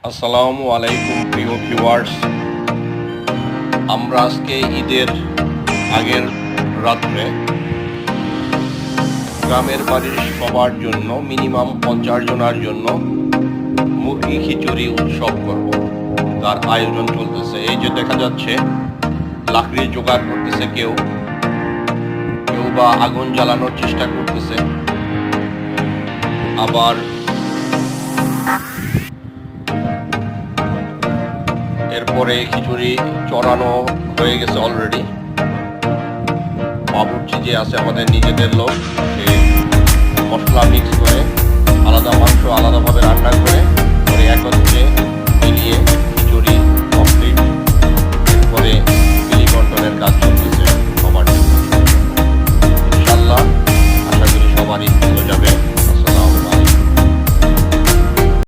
আসসালামু আলাইকুম প্রিয় ভিউয়ার্স। আমরা আজকে ঈদের আগের রাত্রে গ্রামের বাড়ির সবার জন্য মিনিমাম 50 জনের জন্য মুরগি খিচুড়ি উৎসব করব। তার আয়োজন চলতেছে। এই যে দেখা যাচ্ছে লাকড়ি জোগাড় করতেছে কেউ বা আগুন জ্বালানোর চেষ্টা করতেছে, আবার এরপরে খিচুড়ি চড়ানো হয়ে গেছে অলরেডি। বাবুর্চি যে আছে আমাদের নিজেদের লোক, সে মশলা মিক্স করে আলাদা মাংস আলাদাভাবে রান্না করে